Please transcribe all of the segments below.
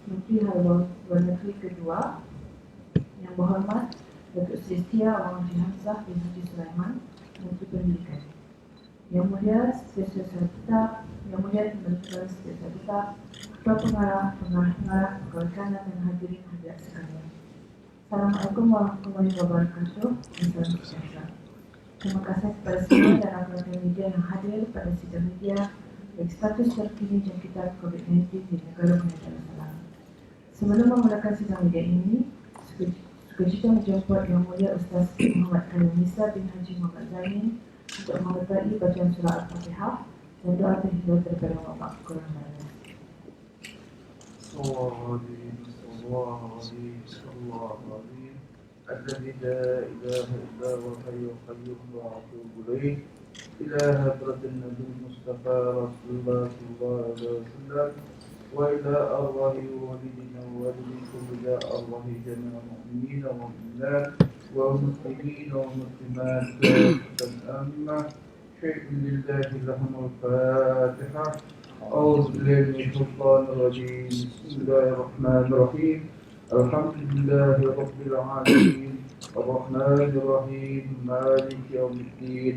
Menteri Haluan Luar Negeri kedua, Yang Berhormat Datuk Seri Setia Wang Haji Hamzah bin Haji Sulaiman, Menteri Pendidikan. Yang Mulia Spesial Secara Tetap, Yang Mulia Menteri Spesial Tetap, Ketua Pengarah, Pengarah-pengarah, Pegawai kanan dan hadirin hadirat sekalian. Assalamualaikum warahmatullahi wabarakatuh. Salam sejahtera. Terima kasih kepada semua dan rakan-rakan media yang hadir pada sidang media bagi status terkini jangkitan COVID-19 di negara Brunei Darussalam. Sebelum memulakan sidang media ini, sukacita menjemput Yang Mulia Ustaz Muhammad Khalil Nisa bin Haji Muhammad Zain untuk menghormati bacaan surah Al-Fatihah dan doa tahiyat daripada Bapak Kurang. الذي لا إله إلا هو الحي القيوم وأتوب إليه إلى حضرة النبي المصطفى رسول الله صلى الله عليه وسلم وإلى أرواح والدنا ووالديكم إلى أرواح جميع المؤمنين والمؤمنات والمسلمين والمسلمات كافة أمة شيء لله لهم الفاتحة. أعوذ بالله من الشيطان الرجيم. بسم الله الرحمن الرحيم. الحمد لله رب العالمين الرحمن الرحيم مالك يوم الدين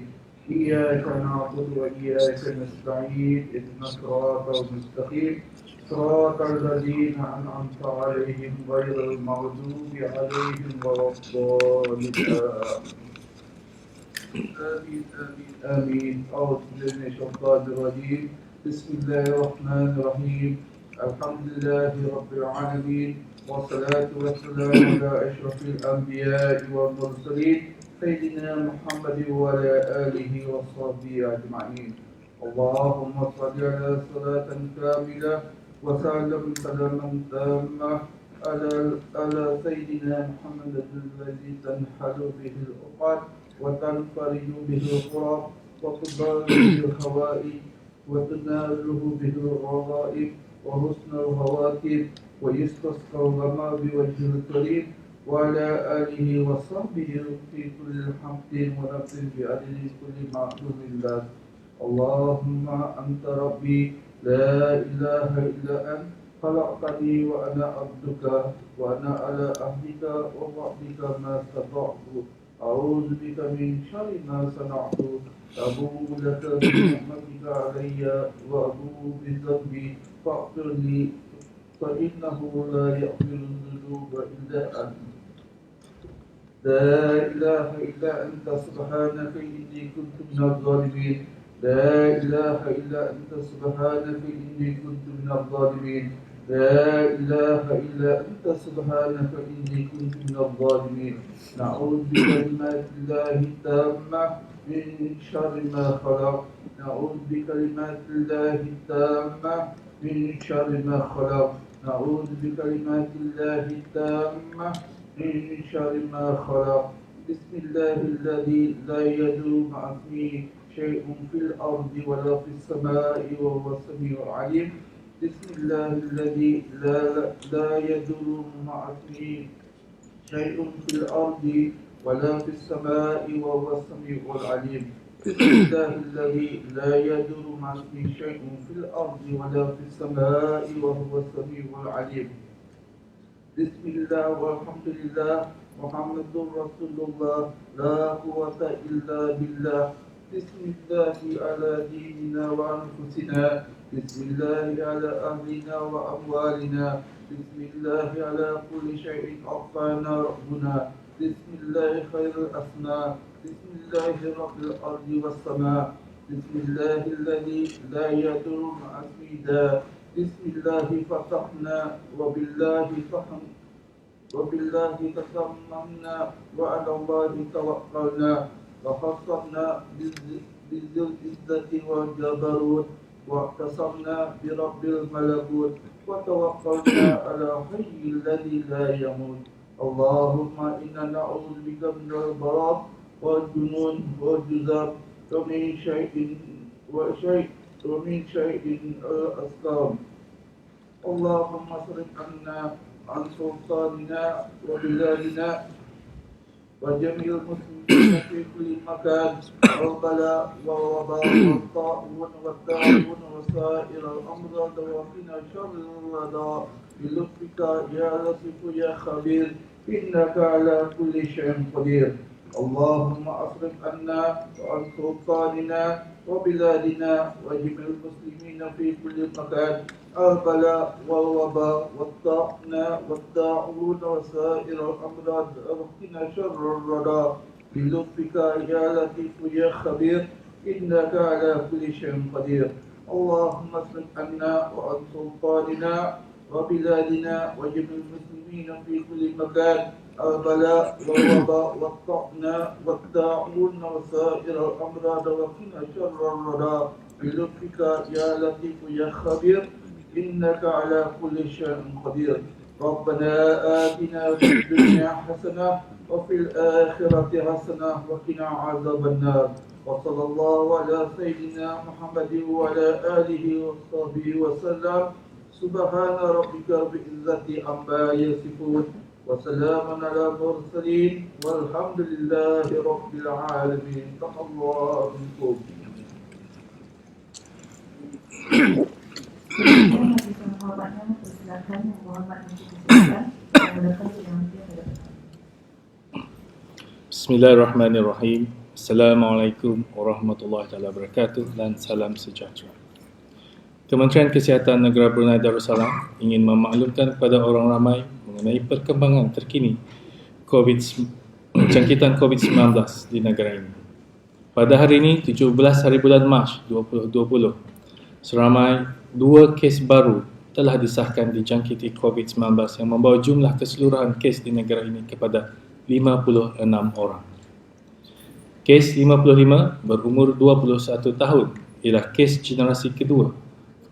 إياك نعبد وإياك نستعين اهدنا الصراط المستقيم صراط الذين أنعمت عليهم غير المغضوب عليهم ولا الضالين. آمين آمين آمين. أعوذ بالله من الشيطان الرجيم. بسم الله الرحمن الرحيم. الحمد لله رب العالمين والصلاة والسلام على أشرف الأنبياء والمرسلين سيدنا محمد وعلى آله وصحبه أجمعين. اللهم صل على صلاة كاملة وسلم سلاما تاما على سيدنا محمد الذي تنحل به العقد وتنفرج به الكرب وتضل به الهوائج وتناله به الرغائب وحسن الخواتم ويستسقى الغمام بوجه الكريم وعلى آله وصحبه في كل حمد ونفس بعدد كل معلوم لك. اللهم أنت ربي لا إله إلا أنت خلقتني وأنا عبدك وأنا على عهدك ووعدك ما استطعت أعوذ بك من شر ما صنعت أبوء لك بنعمتك علي وأبوء بذنبي فاغفر لي فإنه لا يغفر الذنوب إلا أنت. لا إله إلا أنت سبحانك إني كنت من الظالمين. لا إله إلا أنت سبحانك إني كنت من الظالمين. لا إله إلا أنت سبحانك إني كنت من الظالمين. نعوذ بكلمات الله التامة من شر ما خلق. نعوذ بكلمات الله التامة من شر ما خلق. نعوذ بكلمات الله التامة من شر ما خلق. بسم الله الذي لا يدور مع اسمه شيء في الأرض ولا في السماء وهو السميع العليم. بسم الله الذي لا يدور مع اسمه شيء في الأرض ولا في السماء وهو السميع العليم. بسم الله الذي لا يدور مع اسمه شيء في الأرض ولا في السماء وهو السميع العليم. بسم الله والحمد لله محمد رسول الله لا قوة إلا بالله بسم الله على ديننا وأنفسنا بسم الله على أهلنا وأموالنا بسم الله على كل شيء أعطانا ربنا بسم الله خير الأسماء بسم الله رب الأرض والسماء بسم الله الذي لا يضر مع اسمه داء بسم الله فتحنا وبالله تسممنا وعلى الله توكلنا وخصمنا بذي العزة والجبروت واعتصمنا برب الملكوت وتوكلنا على حي الذي لا يموت اللهم إنا نعوذ بك من البراء والجنون والجزام ومن شيء الأسلام اللهم اصرف عنا عن سلطاننا وبلادنا وجميع المسلمين في كل مكان البلاء والوباء والطاعون والتعاون وسائر الأمراض وقنا شر الردى بلطفك يا لطيف يا خبير إنك على كل شيء قدير اللهم اصرف عنا وعن سلطاننا وبلادنا وجميع المسلمين في كل مكان البلاء والوباء والطاعون وسائر الأمراض وقنا شر الردى بلطفك يا لطيف يا خبير إنك على كل شيء قدير اللهم اصرف عنا وعن سلطاننا وبلادنا وجميع المسلمين في كل مكان البلاء والوباء والطاعون وسائر الأمراض وقنا شر الردى بلطفك يا لطيف يا خبير إنك على كل شيء قدير ربنا آتنا في الدنيا حسنة وفي الآخرة حسنة وقنا عذاب النار وصلى الله على سيدنا محمد وعلى آله وصحبه وسلم سبحان ربك رب العزة عما يصفون وسلام على المرسلين والحمد لله رب العالمين صلى الله عليه Sebenarnya hadis yang hormatnya persilakan yang hormat untuk kesehatan menggunakan yang dia pada depan. Bismillahirrahmanirrahim. Assalamualaikum warahmatullahi wabarakatuh dan salam sejahtera. Kementerian Kesihatan Negara Brunei Darussalam ingin memaklumkan kepada orang ramai mengenai perkembangan terkini jangkitan COVID-19 di negara ini. Pada hari ini, 17 hari bulan Mac 2020, seramai 2 kes baru telah disahkan dijangkiti COVID-19 yang membawa jumlah keseluruhan kes di negara ini kepada 56 orang. Kes 55 berumur 21 tahun ialah kes generasi kedua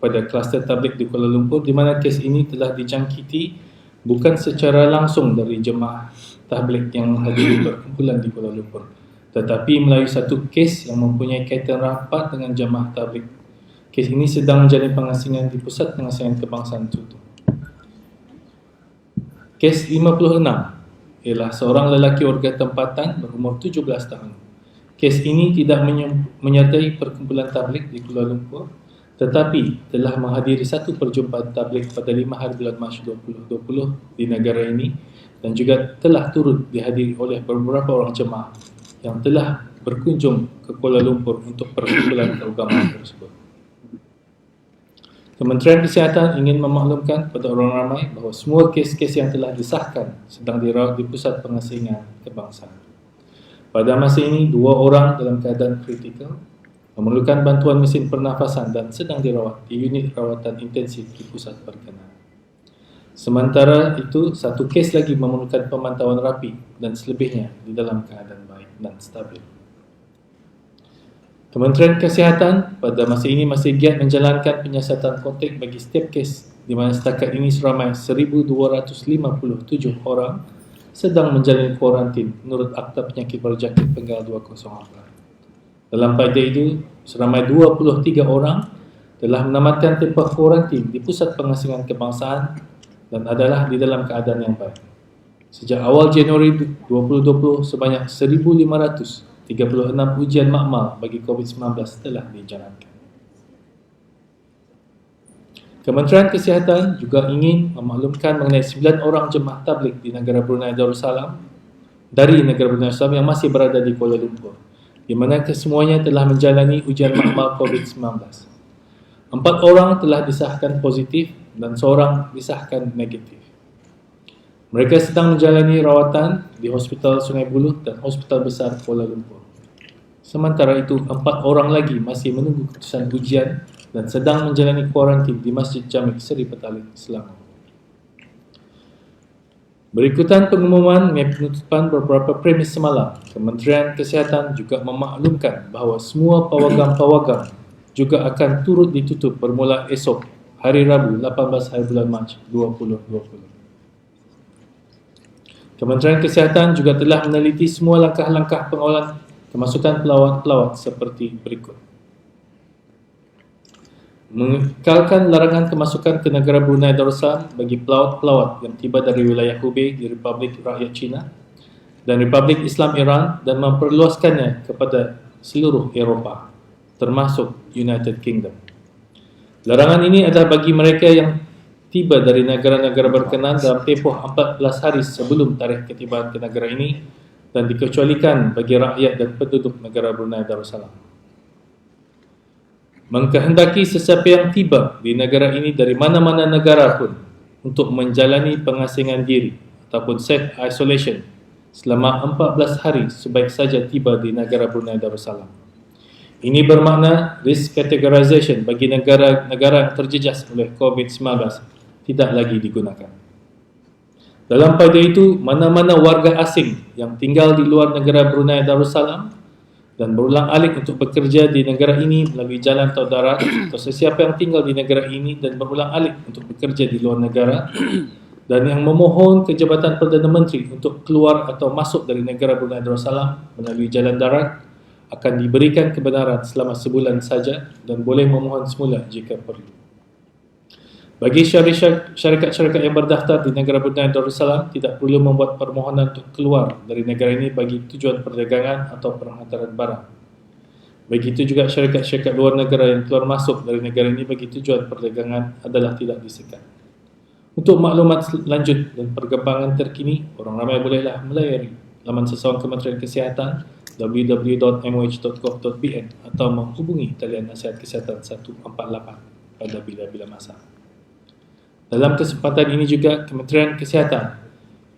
pada kluster tabligh di Kuala Lumpur, di mana kes ini telah dijangkiti bukan secara langsung dari jemaah tabligh yang menghadiri perkumpulan di Kuala Lumpur, tetapi melalui satu kes yang mempunyai kaitan rapat dengan jemaah tabligh. Kes ini sedang menjalani pengasingan di Pusat Pengasingan Kebangsaan Tutup. Kes 56 ialah seorang lelaki warga tempatan berumur 17 tahun. Kes ini tidak menyertai perkumpulan tabligh di Kuala Lumpur, tetapi telah menghadiri satu perjumpaan tabligh pada 5 hari bulan Mac 2020 di negara ini dan juga telah turut dihadiri oleh beberapa orang jemaah yang telah berkunjung ke Kuala Lumpur untuk perkumpulan keagamaan tersebut. Kementerian Kesihatan ingin memaklumkan kepada orang ramai bahawa semua kes-kes yang telah disahkan sedang dirawat di Pusat Pengasingan Kebangsaan. Pada masa ini, 2 orang dalam keadaan kritikal memerlukan bantuan mesin pernafasan dan sedang dirawat di unit rawatan intensif di pusat berkenaan. Sementara itu, 1 kes lagi memerlukan pemantauan rapi dan selebihnya di dalam keadaan baik dan stabil. Kementerian Kesihatan pada masa ini masih giat menjalankan penyiasatan kontak bagi setiap kes, di mana setakat ini seramai 1,257 orang sedang menjalani kuarantin menurut Akta Penyakit Berjangkit Penggal 2004. Dalam pada itu, seramai 23 orang telah menamatkan tempoh kuarantin di Pusat Pengasingan Kebangsaan dan adalah di dalam keadaan yang baik. Sejak awal Januari 2020, sebanyak 1,536 ujian makmal bagi COVID-19 telah dijalankan. Kementerian Kesihatan juga ingin memaklumkan mengenai 9 orang jemaah tabligh di negara Brunei Darussalam dari negara Brunei Darussalam yang masih berada di Kuala Lumpur, di mana kesemuanya telah menjalani ujian makmal COVID-19. 4 orang telah disahkan positif dan seorang disahkan negatif. Mereka sedang menjalani rawatan di Hospital Sungai Buloh dan Hospital Besar Kuala Lumpur. Sementara itu, 4 orang lagi masih menunggu keputusan ujian dan sedang menjalani kuarantin di Masjid Jamik Seri Petaling, Selangor. Berikutan pengumuman penutupan beberapa premis semalam, Kementerian Kesihatan juga memaklumkan bahawa semua pawagam-pawagam juga akan turut ditutup bermula esok, hari Rabu 18 hari bulan Mac 2020. Kementerian Kesihatan juga telah meneliti semua langkah-langkah pengawalan kemasukan pelawat-pelawat seperti berikut. Mengekalkan larangan kemasukan ke negara Brunei Darussalam bagi pelawat-pelawat yang tiba dari wilayah Hubei di Republik Rakyat China dan Republik Islam Iran dan memperluaskannya kepada seluruh Eropah, termasuk United Kingdom. Larangan ini adalah bagi mereka yang tiba dari negara-negara berkenan dalam tempoh 14 hari sebelum tarikh ketibaan ke negara ini dan dikecualikan bagi rakyat dan penduduk negara Brunei Darussalam. Mengkehendaki sesiapa yang tiba di negara ini dari mana-mana negara pun untuk menjalani pengasingan diri ataupun self-isolation selama 14 hari sebaik saja tiba di negara Brunei Darussalam. Ini bermakna risk categorization bagi negara-negara yang terjejas oleh COVID-19 tidak lagi digunakan. Dalam pada itu, mana-mana warga asing yang tinggal di luar negara Brunei Darussalam dan berulang alik untuk bekerja di negara ini melalui jalan atau darat, atau sesiapa yang tinggal di negara ini dan berulang alik untuk bekerja di luar negara dan yang memohon ke Jabatan Perdana Menteri untuk keluar atau masuk dari negara Brunei Darussalam melalui jalan darat akan diberikan kebenaran selama sebulan saja dan boleh memohon semula jika perlu. Bagi syarikat-syarikat yang berdaftar di negara Brunei Darussalam tidak perlu membuat permohonan untuk keluar dari negara ini bagi tujuan perdagangan atau penghantaran barang. Begitu juga syarikat-syarikat luar negara yang keluar masuk dari negara ini bagi tujuan perdagangan adalah tidak disekat. Untuk maklumat lanjut dan perkembangan terkini, orang ramai bolehlah melayari laman sesuatu Kementerian Kesihatan www.moh.gov.bn atau menghubungi talian nasihat kesihatan 148 pada bila-bila masa. Dalam kesempatan ini juga, Kementerian Kesihatan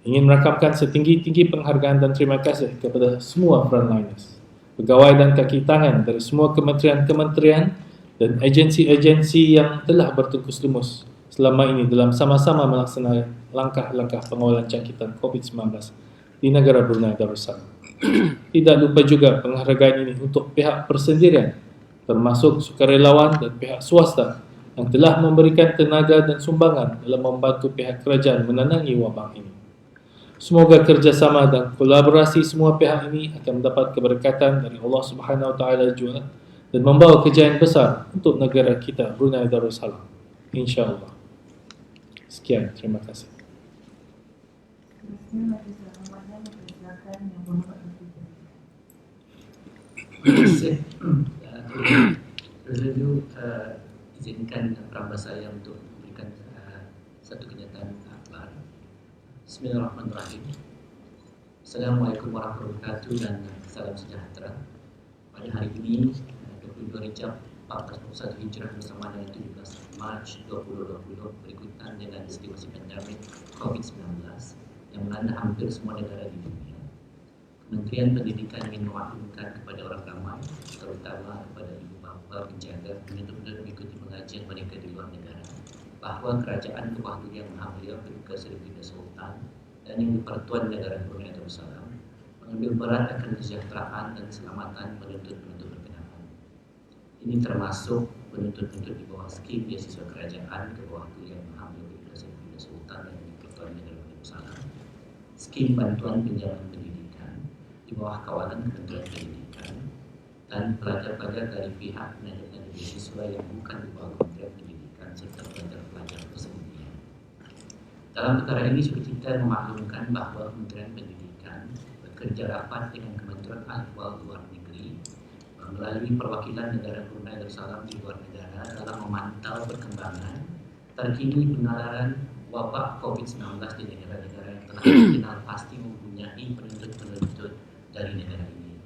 ingin merakamkan setinggi-tinggi penghargaan dan terima kasih kepada semua frontliners, pegawai dan kaki tangan dari semua kementerian-kementerian dan agensi-agensi yang telah bertungkus lumus selama ini dalam sama-sama melaksanakan langkah-langkah pengawalan jangkitan COVID-19 di negara Brunei Darussalam. Tidak lupa juga penghargaan ini untuk pihak persendirian, termasuk sukarelawan dan pihak swasta yang telah memberikan tenaga dan sumbangan dalam membantu pihak kerajaan menenangi wabak ini. Semoga kerjasama dan kolaborasi semua pihak ini akan mendapat keberkatan dari Allah Subhanahu Wa Taala juga dan membawa kejayaan besar untuk negara kita Brunei Darussalam, insya-Allah. Sekian, terima kasih. Terima kasih. Dulu izinkan perambah saya untuk memberikan satu kenyataan akhbar. Bismillahirrahmanirrahim. Assalamualaikum warahmatullahi wabarakatuh dan salam sejahtera. Pada hari ini 22 Rejab 1441 Hijrah bersama dengan 17 Mac 2020 berikutan dengan situasi pandemik COVID-19 yang melanda hampir semua negara di dunia. Kementerian Pendidikan ingin memaklumkan kepada orang ramai, terutama kepada ibu bapa penjaga benar-benar mengikuti pengajian mereka di luar negara, bahawa Kerajaan Kewakilian Yang Maha Mulia Pertugas Republik Sultan dan yang di-Pertuan Negara Brunei Darussalam mengambil berat akan kesejahteraan dan keselamatan penuntut-penuntut berkenaan. Ini termasuk penuntut-penuntut di bawah skim beasiswa kerajaan Kewakilian Yang Maha Mulia Pertugas Republik Sultan dan yang di-Pertuan Negara Brunei Darussalam, skim bantuan pinjaman pendidikan di bawah kawalan Kementerian Pendidikan, dan pelajar-pelajar dari pihak pendidikan beasiswa yang bukan di bawah Kementerian Pendidikan serta pelajar-pelajar tersebutnya. Dalam perkara ini juga kita memaklumkan bahawa Kementerian Pendidikan bekerja rapat dengan Kementerian Ahwal Luar Negeri melalui perwakilan negara Brunei Darussalam di luar negara dalam memantau perkembangan terkini penularan wabak COVID-19 di negara-negara yang telah dikenal pasti mempunyai penuntut-penuntut dari negara ini.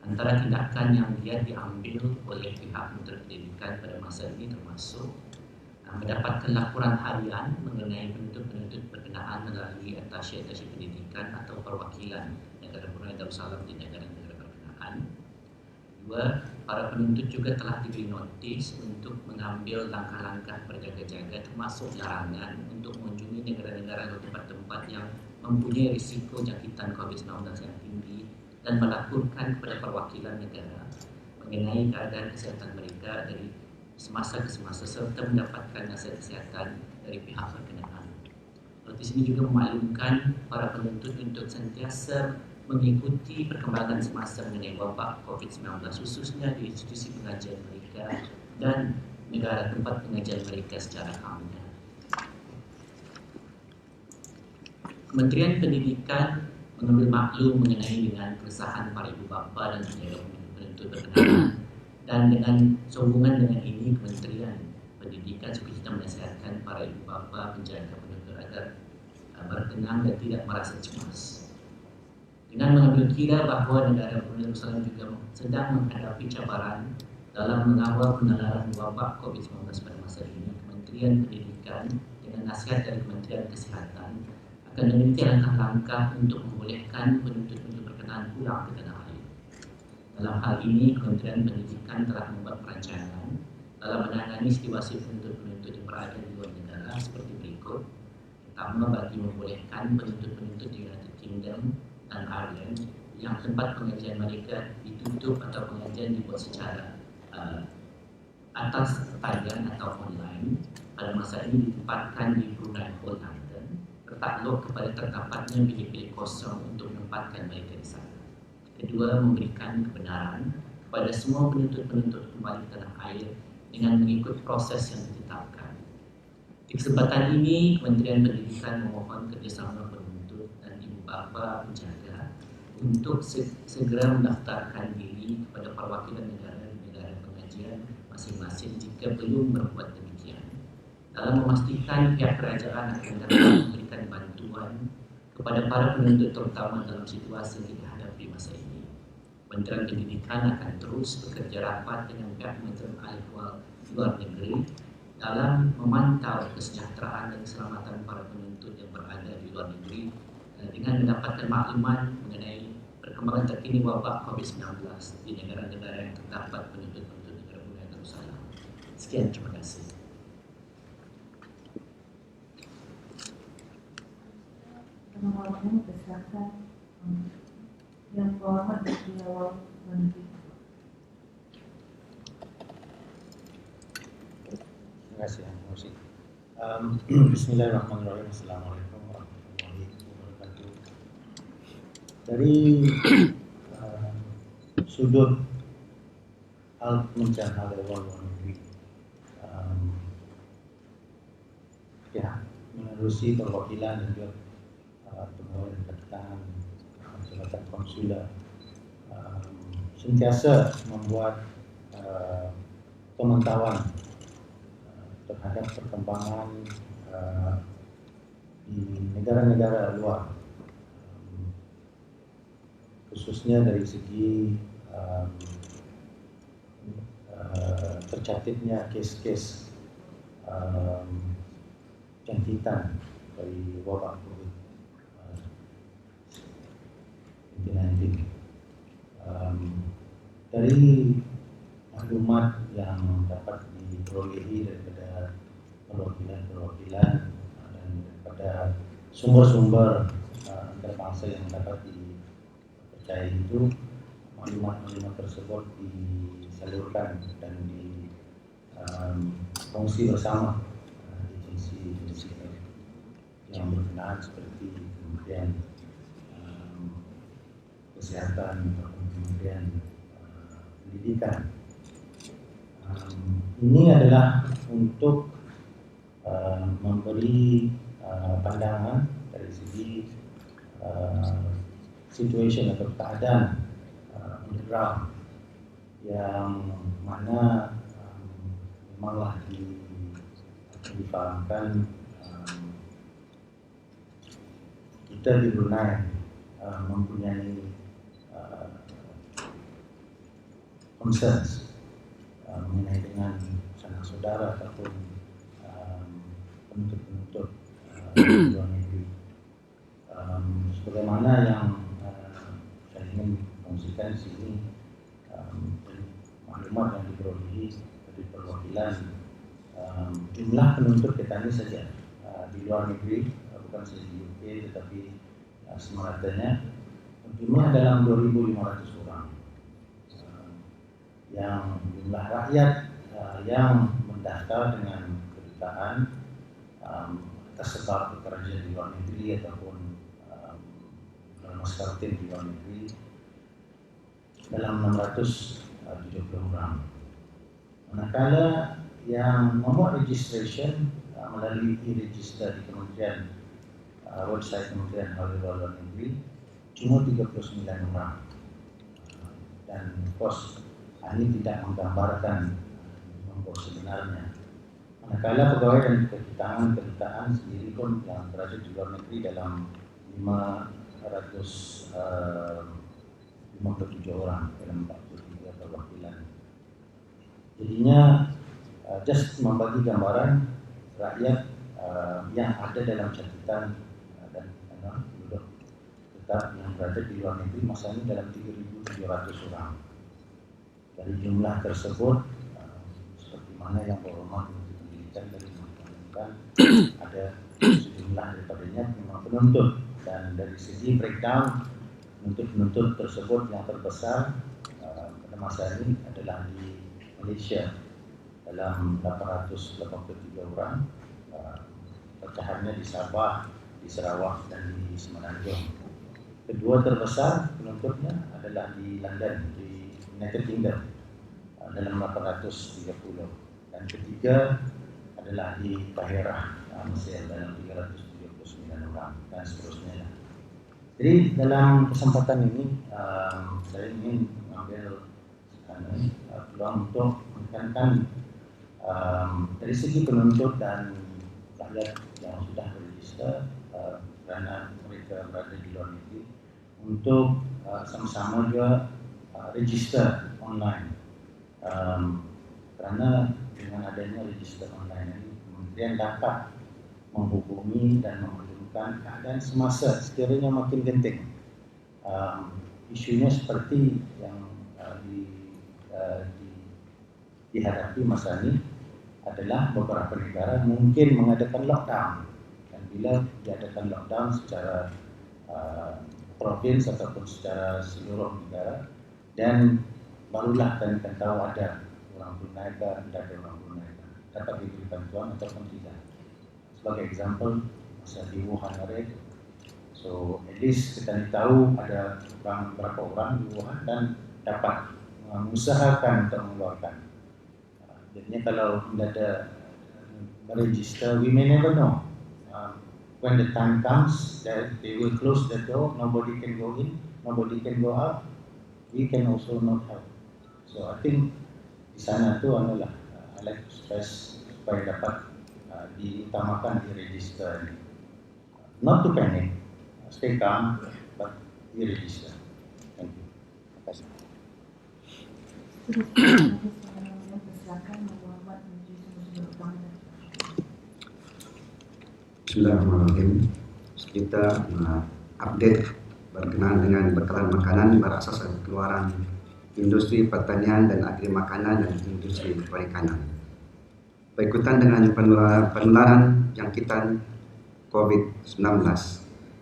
Antara tindakan yang diambil oleh pihak Menteri Pendidikan pada masa ini termasuk mendapatkan laporan harian mengenai penuntut-penuntut berkenaan melalui atasye-atasye pendidikan atau perwakilan negara Brunei Darussalam di negara-negara berkenaan. Dua, para penuntut juga telah diberi notis untuk mengambil langkah-langkah berjaga-jaga termasuk larangan untuk mengunjungi negara-negara atau tempat-tempat yang mempunyai risiko jangkitan COVID-19 yang tinggi dan melaporkan kepada perwakilan negara mengenai keadaan kesihatan mereka dari semasa ke semasa serta mendapatkan nasihat kesihatan dari pihak berkenaan. Notis ini juga memaklumkan para penuntut untuk sentiasa mengikuti perkembangan semasa mengenai wabak COVID-19 khususnya di institusi pengajian mereka dan negara tempat pengajian mereka secara amanah. Kementerian Pendidikan mengambil maklum mengenai dengan keresahan para ibu bapa dan penuntut berkenaan, dan dengan sehubungan dengan ini Kementerian Pendidikan sukacita menasihatkan para ibu bapa menjaga penuntut agar bertenang dan tidak merasa cemas. Dengan mengambil kira bahawa negara Brunei Darussalam juga sedang menghadapi cabaran dalam mengawal penularan wabak COVID-19 pada masa ini, Kementerian Pendidikan dengan nasihat dari Kementerian Kesihatan akan meneliti langkah-langkah untuk membolehkan penuntut-penuntut berkenaan pulang ke tanah air. Dalam hal ini, Kementerian Pendidikan telah membuat perancangan dalam menangani situasi penuntut-penuntut yang berada di luar negara seperti berikut. Pertama, bagi membolehkan penuntut-penuntut di United Kingdom dan Ireland yang tempat pengajian mereka ditutup atau pengajian dibuat secara atas talian atau online pada masa ini ditempatkan di Brunei Hall London, tertakluk kepada tertapatnya bilik-bilik kosong untuk menempatkan mereka di sana. Kedua, memberikan kebenaran kepada semua penuntut-penuntut kembali ke tanah air dengan mengikut proses yang ditetapkan. Di kesempatan ini, Kementerian Pendidikan memohon kerjasama penuntut dan ibu bapa penjaga untuk segera mendaftarkan diri kepada perwakilan negara pengajian masing-masing jika belum berbuat demikian, dalam memastikan pihak kerajaan akan dapat memberikan bantuan kepada para penuntut terutama dalam situasi yang dihadapi masa ini. Kementerian Pendidikan akan terus bekerja rapat dengan pihak Kementerian Ahwal Luar Negeri dalam memantau kesejahteraan dan keselamatan para penuntut yang berada di luar negeri dengan mendapatkan maklumat mengenai perkembangan terkini wabak COVID-19 di negara-negara yang terdapat penuntut-penuntut negara Brunei Darussalam. Sekian, terima kasih. Pengalaman kesehatan yang berhormat di awal menteri. Terima kasih, Musik. Bismillahirrahmanirrahim. Assalamualaikum warahmatullahi wabarakatuh. Dari sudut hal Kementerian Hal Ehwal Luar Negeri, ya, menerusi perwakilan dan juga pegawai kedutaan jabatan konsuler sentiasa membuat pemantauan terhadap perkembangan di negara-negara luar, khususnya dari segi tercatatnya kes-kes jangkitan dari wabak COVID-19. Dari maklumat yang dapat diperolehi daripada perwakilan-perwakilan dan daripada sumber-sumber antarabangsa yang dapat dipercayai itu, maklumat-maklumat tersebut disalurkan dan dikongsi bersama agensi-agensi yang berkenaan seperti Kementerian Kesehatan atau Kementerian Pendidikan. Ini adalah untuk memberi pandangan dari segi situation atau keadaan on the ground yang mana memanglah difahamkan kita di Brunei mempunyai concerns mengenai dengan sanak saudara ataupun penuntut-penuntut luar negeri. Sebagaimana yang saya ingin kongsikan di sini, dari maklumat yang diperolehi dari perwakilan, jumlah penuntut kita ini saja di luar negeri, bukan saja di UK tetapi semeratanya, jumlah dalam 2.500 orang. Yang jumlah rakyat yang mendaftar dengan kedutaan atas sebab bekerja di luar negeri ataupun masyarakat di luar negeri dalam 670 orang. Manakala yang membuat registration melalui e-register di Kementerian website Kementerian Hal Luar Negeri cuma 39 orang. Dan of course ini tidak menggambarkan nombor sebenarnya. Manakala pegawai dan kedutaan sendiri pun yang berada di luar negeri dalam 557 orang dalam 43 perwakilan. Jadinya just membagi gambaran rakyat yang ada dalam catatan dan penduduk tetap yang berada di luar negeri masa ini dalam 3.700 orang. Dari jumlah tersebut, seperti mana yang berhormat untuk pendidikan dari mengatakan ada sejumlah daripadanya memang penuntut, dan dari segi breakdown penuntut tersebut yang terbesar pada masa ini adalah di Malaysia dalam 883 orang, pecahannya di Sabah, di Sarawak dan di Semenanjung. Kedua terbesar penuntutnya adalah di London, di United Kingdom dalam 830, dan ketiga adalah di Bahirah, Mesir dalam 379 orang dan seterusnya. Jadi dalam kesempatan ini saya ingin mengambil peluang untuk menekankan dari segi penuntut dan rakyat yang sudah beregister kerana mereka berada di luar negeri untuk sama-sama juga register online. Kerana dengan adanya register online ini, kemudian dapat menghubungi dan menghubungkan keadaan semasa sekiranya makin genting. Isunya seperti yang dihadapi masa ini adalah beberapa negara mungkin mengadakan lockdown, dan bila diadakan lockdown secara provinsi ataupun secara seluruh negara, dan barulah kami akan tahu ada orang Brunei ke, tidak ada orang Brunei ke, dapat diberi bantuan ataupun tidak. Sebagai example, masa di Wuhan kemarin, so at least kita tahu ada berapa orang di Wuhan dan dapat mengusahakan untuk mengeluarkan. Jadinya kalau tidak ada register, we may never know. When the time comes that they will close the door, nobody can go in, nobody can go out, we can also not help. So I think di sana tu adalah I like to stress supaya dapat diutamakan di register ini. Not to panic, stay calm, but di register. Thank you. Terima kasih. Bismillahirrahmanirrahim. Kita update berkenaan dengan bekalan makanan berasaskan keluaran industri pertanian dan agri makanan dan industri perikanan. Berikutan dengan penularan jangkitan COVID-19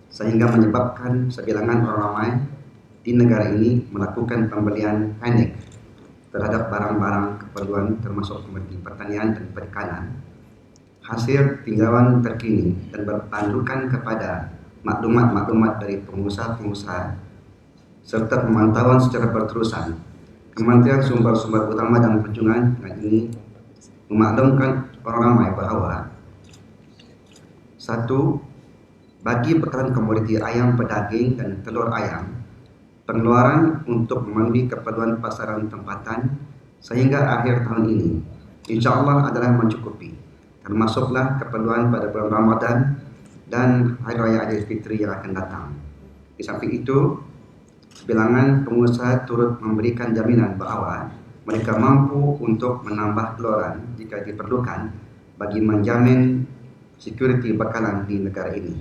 sehingga menyebabkan sebilangan orang ramai di negara ini melakukan pembelian panik terhadap barang-barang keperluan termasuk komoditi pertanian dan perikanan. Hasil tinjauan terkini dan berpandukan kepada maklumat-maklumat dari pengusaha-pengusaha serta pemantauan secara berterusan, Kementerian Sumber-Sumber Utama dan Perhubungan ini memaklumkan orang ramai bahawa 1. Bagi bekalan komoditi ayam pedaging dan telur ayam, pengeluaran untuk memenuhi keperluan pasaran tempatan sehingga akhir tahun ini insyaAllah adalah mencukupi. termasuklah keperluan pada bulan Ramadan dan Hari Raya Aidilfitri yang akan datang. Di samping itu, bilangan pengusaha turut memberikan jaminan bahwa mereka mampu untuk menambah keluaran jika diperlukan bagi menjamin security bekalan di negara ini.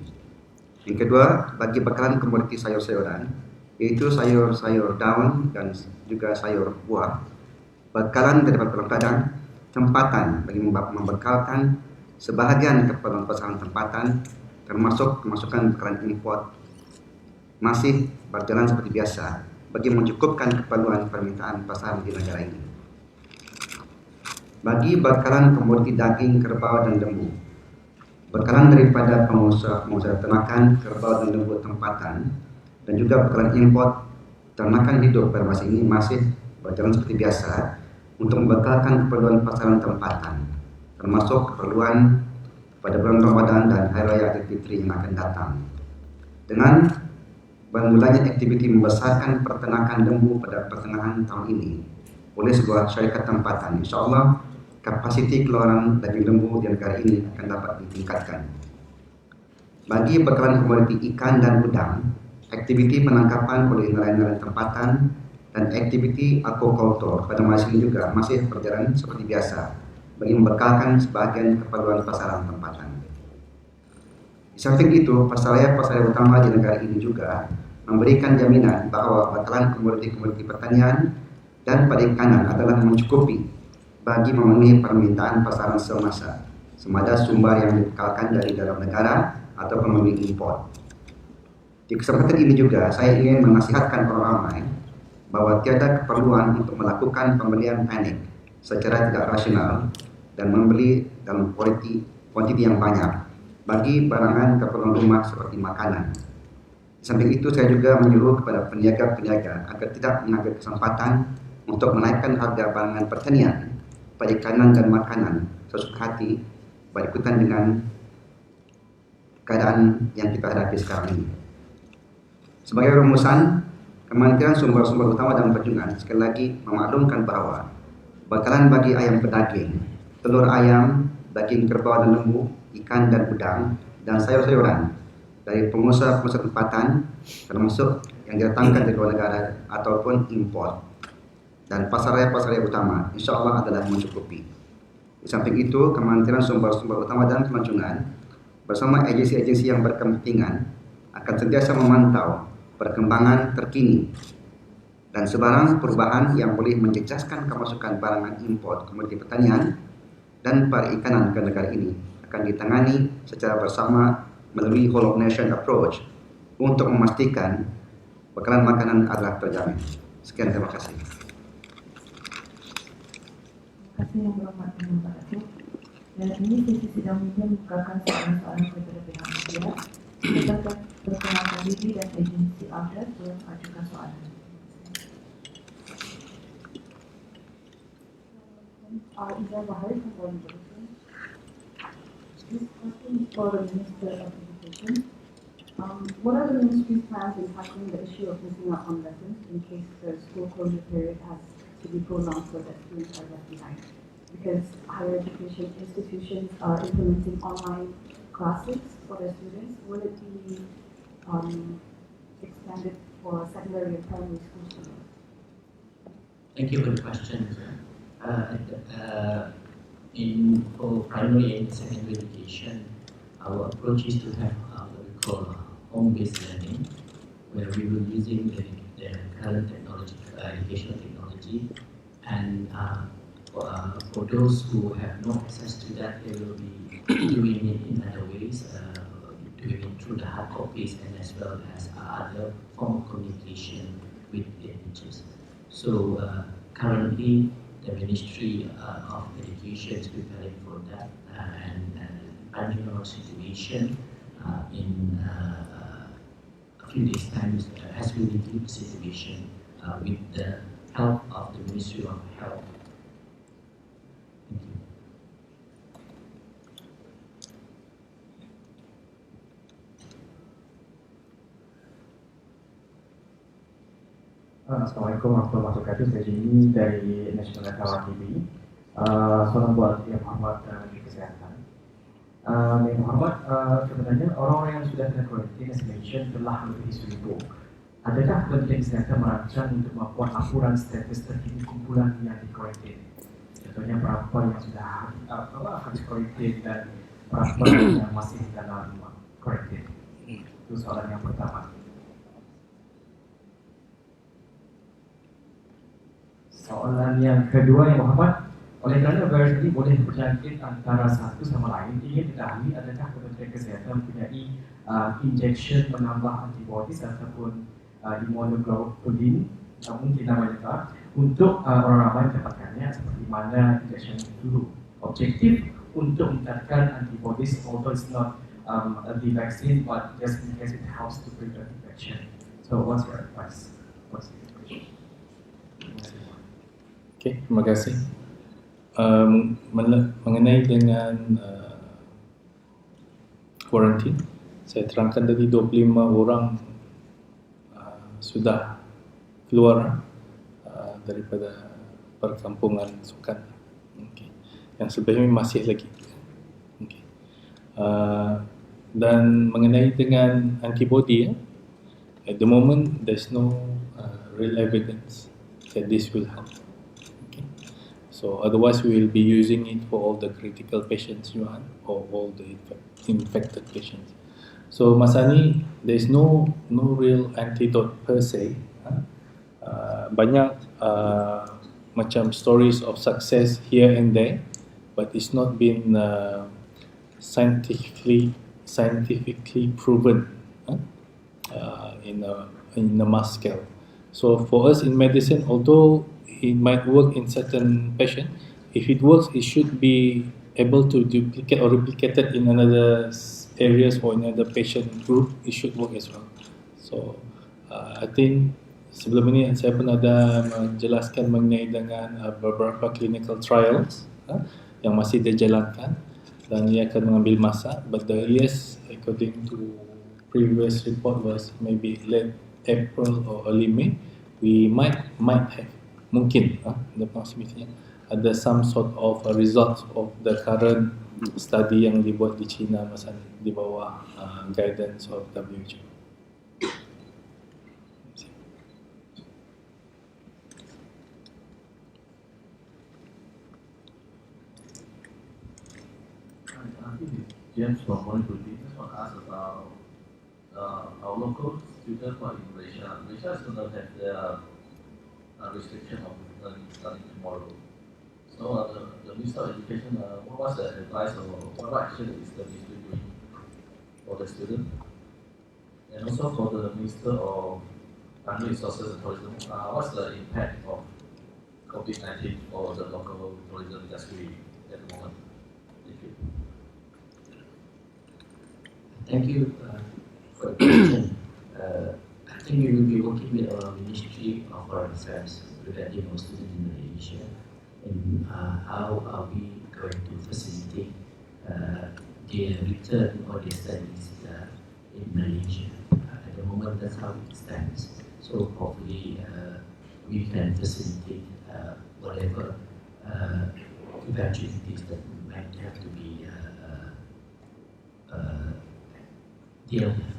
Yang kedua, bagi bekalan komoditi sayur-sayuran, yaitu sayur-sayur daun dan juga sayur buah, bekalan daripada Padang tempatan bagi membekalkan sebahagian keperluan pasaran tempatan, termasuk kemasukan bekalan import, masih berjalan seperti biasa bagi mencukupkan keperluan permintaan pasaran di negara ini. Bagi bekalan komoditi daging, kerbau dan lembu, bekalan daripada pengusaha ternakan, kerbau dan lembu tempatan, dan juga bekalan import ternakan hidup pada masa ini masih berjalan seperti biasa untuk membekalkan keperluan pasaran tempatan, termasuk keperluan pada bulan Ramadan dan Hari Raya Aidilfitri yang akan datang. Dengan bermulanya aktiviti membesarkan peternakan lembu pada pertengahan tahun ini oleh sebuah syarikat tempatan, insya Allah kapasiti keluaran daging lembu di negara ini akan dapat ditingkatkan. Bagi bekalan komoditi ikan dan udang, aktiviti penangkapan oleh nelayan-nelayan tempatan dan aktiviti aquaculture pada masa ini juga masih berjalan seperti biasa bagi membekalkan sebagian keperluan pasaran tempatan. Di samping itu, pasaraya utama di negara ini juga memberikan jaminan bahwa bekalan komoditi-komoditi pertanian dan perikanan adalah mencukupi bagi memenuhi permintaan pasaran semasa, semada sumber yang dibekalkan dari dalam negara atau melalui impor. Di kesempatan ini juga saya ingin menasihatkan orang ramai bahwa tiada keperluan untuk melakukan pembelian panik secara tidak rasional dan membeli dalam kuantiti yang banyak bagi barangan keperluan rumah seperti makanan. Di samping itu saya juga menyuruh kepada peniaga-peniaga agar tidak mengambil kesempatan untuk menaikkan harga barangan pertanian, perikanan dan makanan sesuka hati berikutan dengan keadaan yang kita hadapi sekarang ini. Sebagai rumusan, Kementerian Sumber-Sumber Utama dan Bendungan sekali lagi memaklumkan bahwa bekalan bagi ayam pedaging, telur ayam, daging kerbau dan lembu, ikan dan udang, dan sayur-sayuran dari pengusaha-pengusaha tempatan termasuk yang didatangkan dari luar negara ataupun impor dan pasaraya-pasaraya utama insya Allah adalah mencukupi. Di samping itu, Kementerian Sumber-Sumber Utama dan Pelancongan bersama agensi-agensi yang berkepentingan akan sentiasa memantau perkembangan terkini dan sebarang perubahan yang boleh menjejaskan kemasukan barangan impor komoditi pertanian dan perikanan ke negara ini akan ditangani secara bersama melalui whole of nation approach untuk memastikan bekalan makanan adalah terjamin. Sekian, terima kasih. Terima kasih yang berhormat Pak Datuk. Dan ini sesi sidang ini membukakan soalan-soalan kepada pihak media. Kita perkenalkan diri dan agensi AFDA yang ajukan soalan. Ida Bahar from Foreign Education. This question is for the Minister of Education. What are the ministry's plans in tackling the issue of missing out on lessons in case the school closure period has to be prolonged so that students are left behind? Because higher education institutions are implementing online classes for their students. Will it be expanded for secondary and primary school students? Thank you for the question. For primary and secondary education, our approach is to have what we call home-based learning, where we will using the current technology, educational technology, and for those who have no access to that, they will be doing it in other ways, doing it through the hard copies and as well as other form of communication with the teachers. So currently, the Ministry of Education is preparing for that, and depending on our situation, in a few days' time, as we review the situation with the help of the Ministry of Health. Thank you. Assalamualaikum warahmatullahi wabarakatuh. Saya Jimmy dari National Network TV. Soalan buat Yang Amat Menteri Kesehatan. Yang hormat, sebenarnya orang-orang yang sudah terkuarantin, as mentioned, telah melebihi 1,000. Adakah Kementerian Kesihatan merancang untuk membuat laporan status terkini kumpulan yang dikuarantin? Contohnya berapa yang sudah habis kuarantin dan berapa yang masih dalam kuarantin? Itu soalan yang pertama. Soalan yang kedua yang hormat, oleh kerana virus ini boleh berjangkit antara satu sama lain, ingin diketahui adakah Kementerian Kesihatan mempunyai injection menambah antibodies ataupun immunoglobulin, mungkin namanya untuk orang ramai mendapatkannya, seperti mana injection dulu. Objektif untuk meningkatkan antibodies, although it's not the vaccine, but just in case it helps to prevent infection. So what's your advice? What's your question? Okay, terima kasih. Mengenai dengan kuarantin, saya terangkan tadi 25 orang sudah keluar daripada perkampungan sukan. Okay. Yang sebelumnya masih lagi. Okay. Dan mengenai dengan antibody, at the moment there's no real evidence that this will help. So otherwise we will be using it for all the critical patients, or all the infected patients. So Masani, there is no real antidote per se. Banyak macam stories of success here and there, but it's not been scientifically proven in a mass scale. So for us in medicine, although it might work in certain patient, if it works, it should be able to duplicate or replicated in another areas or in another patient group. It should work as well. So I think sebelum ini saya pun ada menjelaskan mengenai dengan beberapa clinical trials yang masih dijalankan dan ia akan mengambil masa. But the earliest, according to previous report, was maybe late April or early May. We might have mungkin the possibility ada some sort of a result of the current study yang dibuat di China misalnya di bawah guidance of WHO. James from Monibuti. Just want to ask about our local students who are in Malaysia. Malaysia is going to have their restriction of learning starting tomorrow. So the Minister of Education, what's the advice or what action is the Ministry doing for the student? And also for the Minister of Family Resources and Tourism, what's the impact of COVID-19 for the local tourism industry at the moment? Thank you. Thank you for the question. I think we will be working with our Ministry of Foreign Affairs regarding our students in Malaysia and how are we going to facilitate their return or their studies in Malaysia. At the moment, that's how it stands. So hopefully we can facilitate whatever eventualities that might have to be dealt with.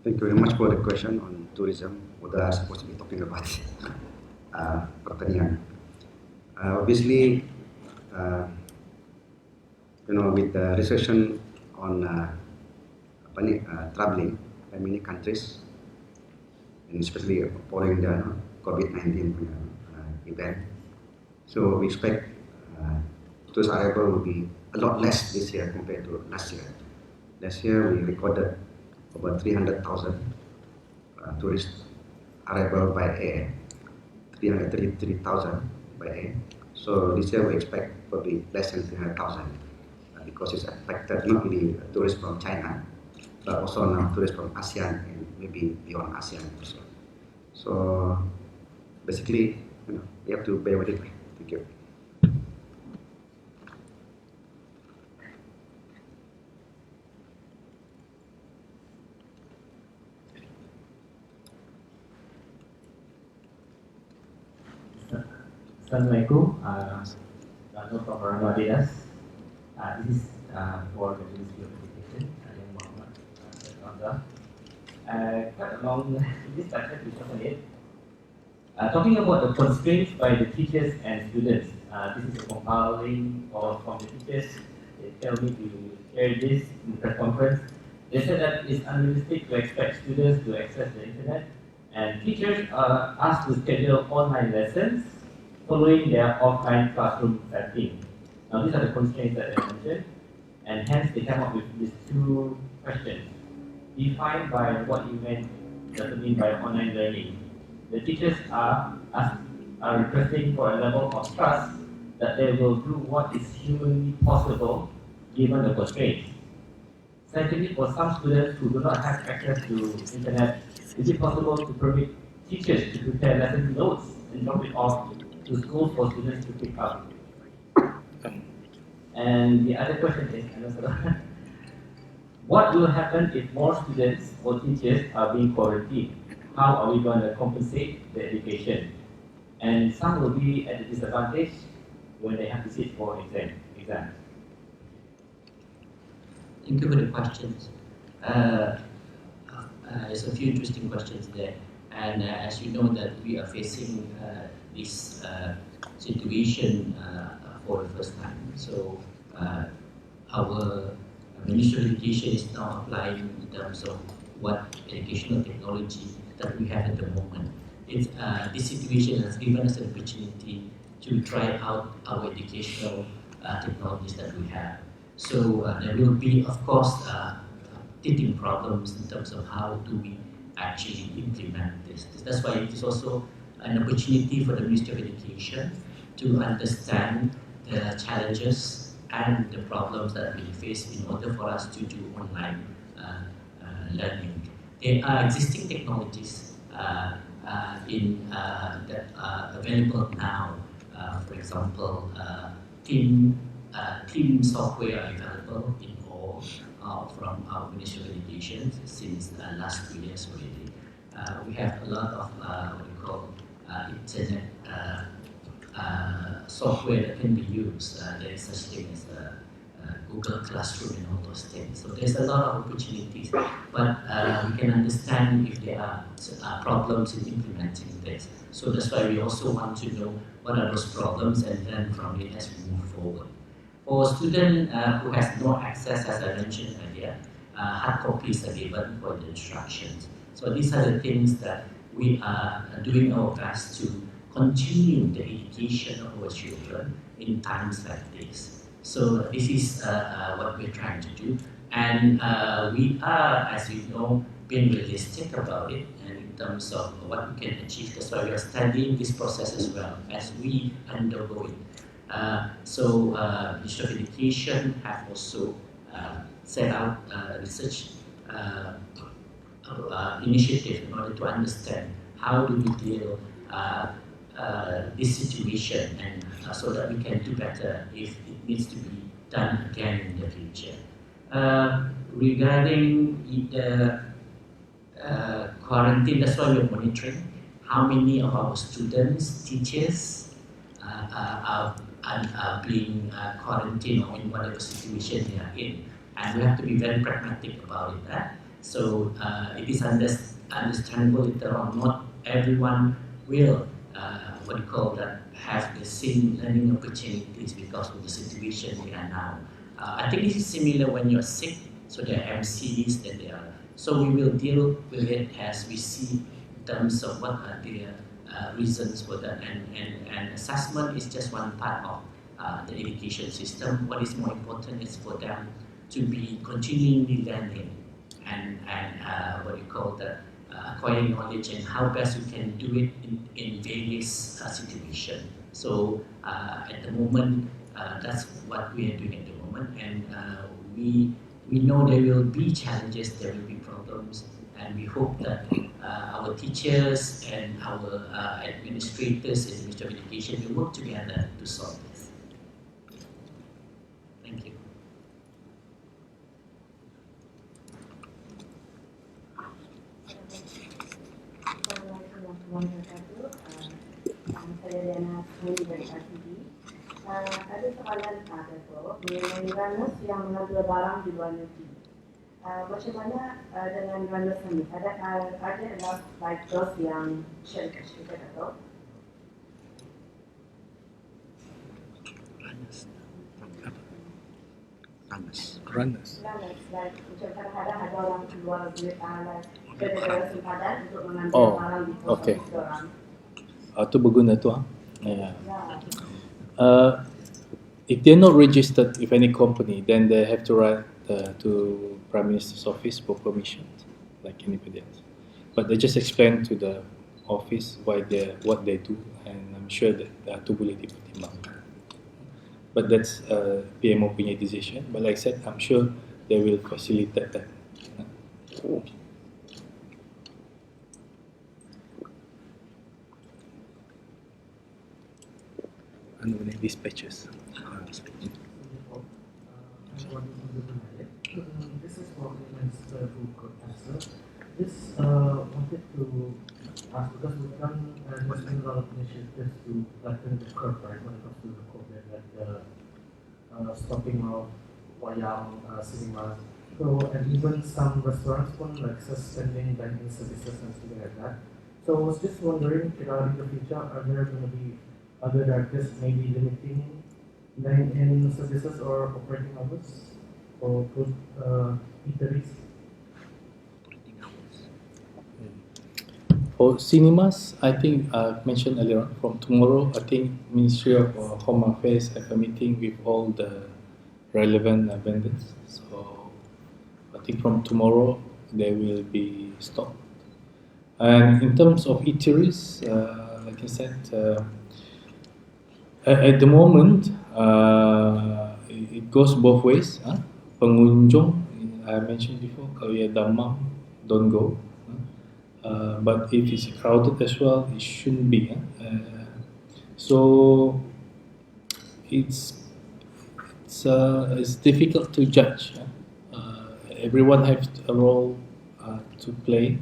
Thank you very much for the question on tourism. What are supposed to be talking about pertanian? Obviously, with the restriction on traveling by many countries, and especially following the COVID-19 event, so we expect tourist arrival will be a lot less this year compared to last year. Last year we recorded about 300,000 tourist arrival by air, 333,000 by air. So this year we expect probably less than 300,000 because it's affected not only tourists from China, but also now tourists from ASEAN and maybe beyond ASEAN also. So basically, we have to bear with it. Thank you. Assalamualaikum. Dr. Prof. Adidas. This is for the Ministry of Education, Yang Muhammad Ramza. Quite along this section, we talk about talking about the constraints by the teachers and students. This is a compiling from the teachers. They tell me to share this in the press conference. They said that it's unrealistic to expect students to access the internet, and teachers are asked to schedule online lessons following their offline classroom setting. Now, these are the constraints that I mentioned, and hence they come up with these two questions. Defined by what you mean by online learning. The teachers are requesting for a level of trust that they will do what is humanly possible given the constraints. Secondly, for some students who do not have access to internet, is it possible to permit teachers to prepare lesson notes and drop it off to school for students to pick up? And the other question is, what will happen if more students or teachers are being quarantined? How are we going to compensate the education? And some will be at a disadvantage when they have to sit for exams. Thank you for the questions. There's a few interesting questions there. And as you know that we are facing this situation for the first time. So our Ministry of Education is now applying in terms of what educational technology that we have at the moment. This situation has given us an opportunity to try out our educational technologies that we have. So there will be, of course, teething problems in terms of how do we actually implement this. That's why it is also an opportunity for the Ministry of Education to understand the challenges and the problems that we face in order for us to do online learning. There are existing technologies that are available now. For example, team software are available in all from our Ministry of Education since last 2 years already. We have a lot of what we call internet software that can be used. There is such thing as Google Classroom and all those things. So there's a lot of opportunities, but we can understand if there are problems in implementing this. So that's why we also want to know what are those problems and learn from it as we move forward. For a student who has no access, as I mentioned earlier, hard copies are given for the instructions. So these are the things that we are doing our best to continue the education of our children in times like this. So this is what we're trying to do. And we are, as you know, being realistic about it and in terms of what we can achieve. That's why we are studying this process as well as we undergo it. Ministry of Education have also set out research initiative in order to understand how do we deal this situation and so that we can do better if it needs to be done again in the future. Regarding the quarantine, that's why we're monitoring how many of our students, teachers are being quarantined or in whatever situation they are in. And we have to be very pragmatic about it. So it is understandable that not everyone will have the same learning opportunities because of the situation we are now. I think this is similar when you're sick, so there are MCs that they are. So we will deal with it as we see in terms of what are the reasons for that, and assessment is just one part of the education system. What is more important is for them to be continually learning and acquiring knowledge and how best we can do it in various situations. So at the moment, that's what we are doing at the moment, and we know there will be challenges, there will be problems, and we hope that our teachers and our administrators in the Ministry of Education will work together to solve this. Thank you. Assalamualaikum warahmatullahi wabarakatuh. Saya Diana Kami dari RTD. Ada soalan Dato' mengenai runners yang mengambil barang di luar negeri. Macam mana dengan runners kami? Ada like those yang share kita Dato'? Runners. Like macam kadang-kadang ada orang keluar duit ke negara sempadan untuk mengambil barang di okay. orang. Itu berguna tu. If they're not registered with any company, then they have to write to Prime Minister's office for permission, like anybody else. But they just explain to the office what they do, and I'm sure that itu boleh dipertimbangkan. But that's PMO punya decision. But like I said, I'm sure they will facilitate that. Dispatches. This is for Minister who could answer. Just wanted to ask, because we've done there's been a lot of initiatives to flatten the curve, right, when it comes to the COVID, like the stopping of wayang cinemas. So, and even some restaurants pun like suspending dining services and something like that. So I was just wondering, in the future, are there going to be other directives maybe limiting dine-in services or operating hours for food eateries? For cinemas, I think I mentioned earlier on, from tomorrow, I think Ministry of Home Affairs have a meeting with all the relevant vendors. So I think from tomorrow, they will be stopped. And in terms of eateries, like I said, at the moment, it goes both ways. Pengunjung, I mentioned before, kalau ia damam, don't go. But if it's crowded as well, it shouldn't be. So it's difficult to judge. Everyone has a role to play.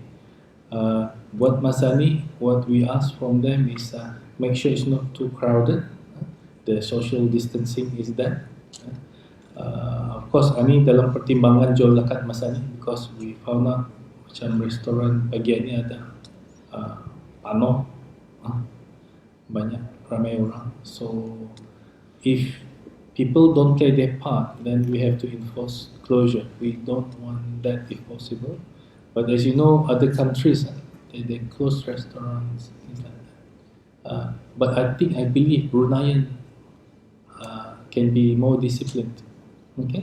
What we ask from them is make sure it's not too crowded. The social distancing is there. Of course, ini dalam pertimbangan jual lakat masa ni, because we found out macam restoran pagi ni ada penuh, banyak ramai orang. So if people don't play their part, then we have to enforce closure. We don't want that if possible. But as you know, other countries they close restaurants, things like that. But I believe Brunei can be more disciplined, okay,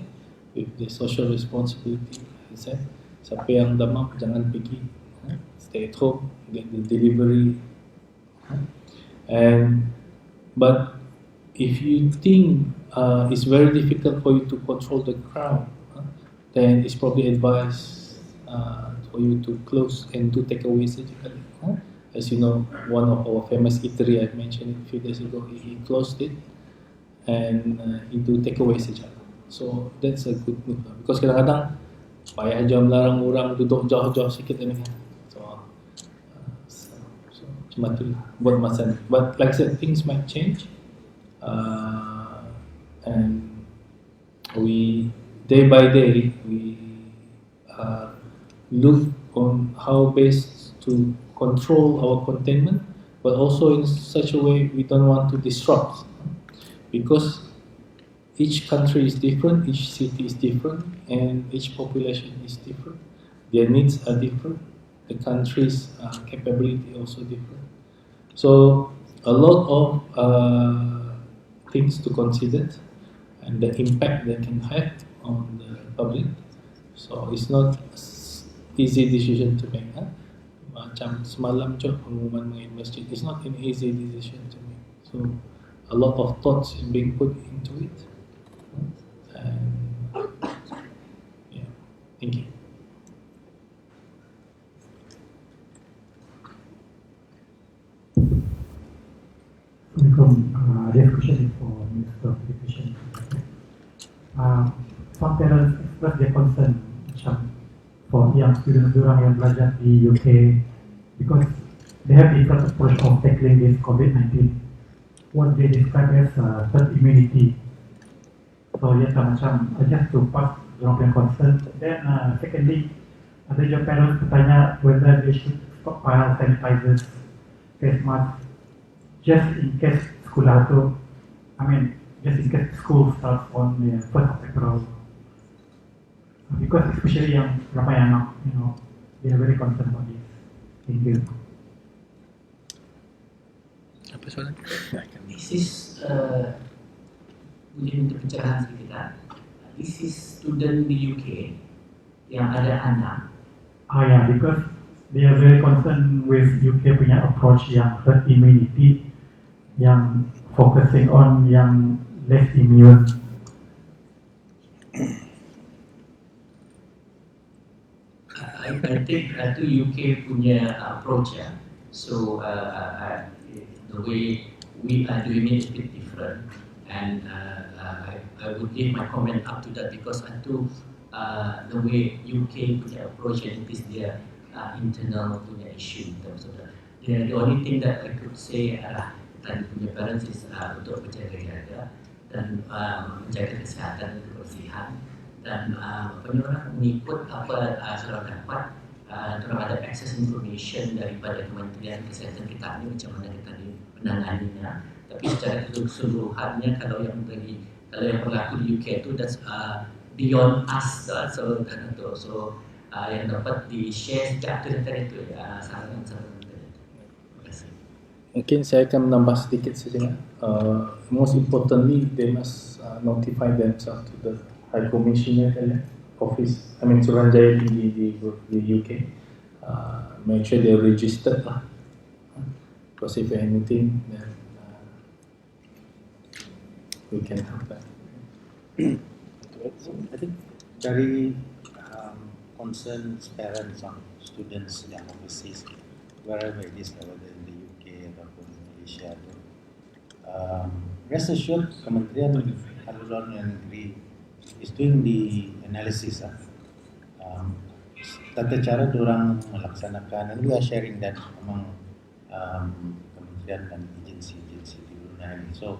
with the social responsibility. I said, siapa yang damam jangan pergi, stay at home, get the delivery. But if you think it's very difficult for you to control the crowd, then it's probably advised for you to close and do takeaways. As you know, one of our famous eatery I mentioned a few days ago, he closed it and he do takeaway saja. So that's a good move, because kadang-kadang payah jam larang orang duduk jauh-jauh sikit ni. So cuma tu buat masa ni. But like I said, things might change, and we day by day we look on how best to control our containment, but also in such a way we don't want to disrupt, because each country is different, each city is different, and each population is different. Their needs are different. The country's capability also different. So a lot of things to consider, and the impact they can have on the public. So it's not easy decision to make. Macam semalam je pengumuman mengenai masjid, it's not an easy decision to make. So a lot of thoughts is being put into it. And yeah, thank you. I have a question for Minister of Education. Some parents express their concern for young students yang belajar di UK because they have different approach of tackling this COVID-19. what they describe as herd immunity. So yes, macam just to pass your concern. Then secondly, ada juga parents bertanya whether they should stockpile sanitizers, face mask, just in case sekolah tu, just in case school starts on the 1st of April. Because especially yang ramai anak, they are very concerned about this. Thank you. Apa soalan? This is mungkin untuk pencerahan sedikit lah. This is student di UK yang ada anak. Yeah, because they are very concerned with UK punya approach yang herd immunity, yang focusing on yang less immune. I think itu UK punya approach ya. So the way we are doing it is a bit different, and I would give my comment up to that because itu the way UK punya approach and it is their internal punya issue in terms of that. The only thing that I could say adalah tadi punya parents is untuk berjaga-jaga dan menjaga kesihatan dan kebersihan. Dan orang mengikut apa surah dapat, orang ada access information daripada Kementerian Kesihatan kita ini macam mana kita menanganinya. Tapi secara keseluruhannya kalau yang berlaku di UK itu that's beyond us, so kan itu. So yang dapat di share sejak itu saran. Terima kasih. Mungkin saya akan menambah sedikit saja. Most importantly, they must notify themselves to the High Commissioner office, Suruhanjaya Tinggi di UK. Make sure they're registered lah. Because if anything, then we can help that. I think dari concerns parents on students yang overseas, wherever it is, whether in the UK ataupun Malaysia, rest assured Kementerian Luar Negeri is doing the analysis tata cara diorang melaksanakan, and we are sharing that among kementerian dan agensi-agensi di Brunei. So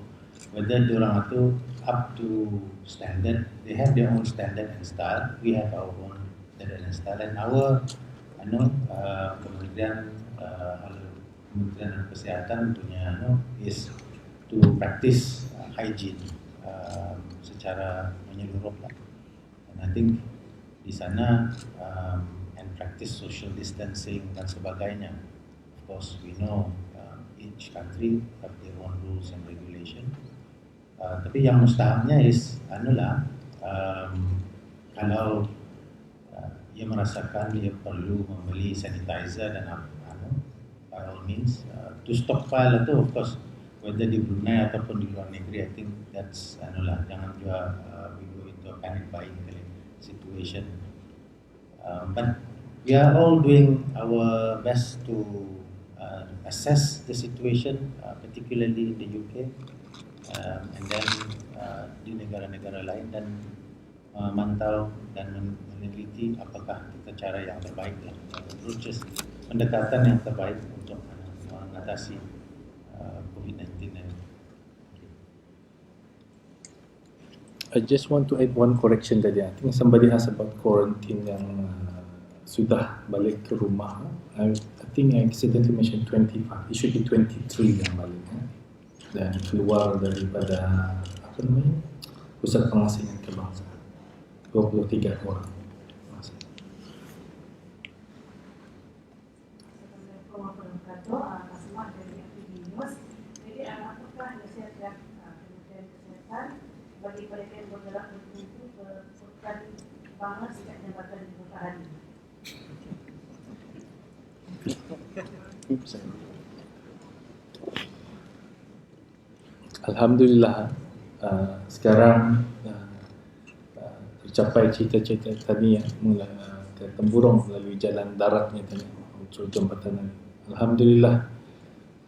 whether diorang itu up to standard, they have their own standard and style, we have our own standard and style, and our Kementerian Kesehatan punya is to practice hygiene secara menyeluruh lah. And I think di sana and practice social distancing dan sebagainya. Of course, we know each country have their own rules and regulation. Tapi yang mustahabnya is kalau ia merasakan dia perlu membeli sanitizer dan by all means to stockpile itu, of course, whether di Brunei ataupun di luar negeri, I think that's jangan juga we go into a panic buying situation. But we are all doing our best to assess the situation, particularly in the UK, and then di negara-negara lain, dan memantau dan meneliti apakah kita cara yang terbaik, approaches, pendekatan yang terbaik untuk mengatasi COVID-19. I just want to add one correction tadi. I think somebody asked about quarantine yang sudah balik ke rumah. I think I accidentally mentioned 25. It should be 23 yang balik. Dan keluar daripada pusat pengasingan kebangsaan. 23 orang. Jadi apakah nasihat Kementerian Kesehatan bagi mereka yang bergerak untuk berpekan banget sejak jabatan dibuka hari ini? Alhamdulillah, sekarang tercapai cita-cita tadi yang mula ke Temburong melalui jalan daratnya tadi untuk jambatan. Alhamdulillah,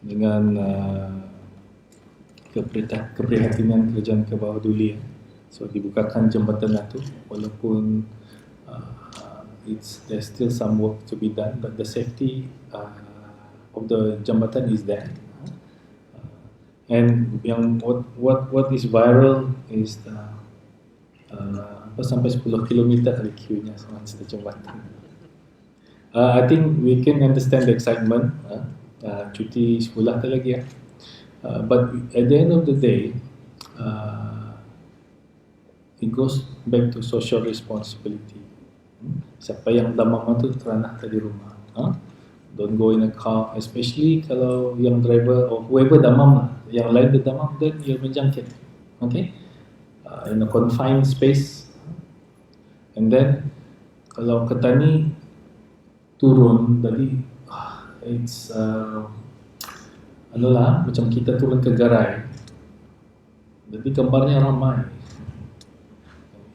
dengan keprihatinan kerajaan ke bawah duli, so dibukakan jambatan itu, walaupun there's still some work to be done, but the safety of the jambatan is there. And yang what is viral is sampai 10 km kali queue-nya sama satu jambatan. I think we can understand the excitement. Cuti sekolah tu lagi ya. But at the end of the day, it goes back to social responsibility. Siapa yang damam tu teranah di rumah. Don't go in a car, especially kalau yang driver or whoever damam, yang lain dia damam, then you're menjangkit. Okay? In a confined space. And then kalau Ketani turun tadi, it's macam kita turun ke Garai. Jadi gambarnya ramai.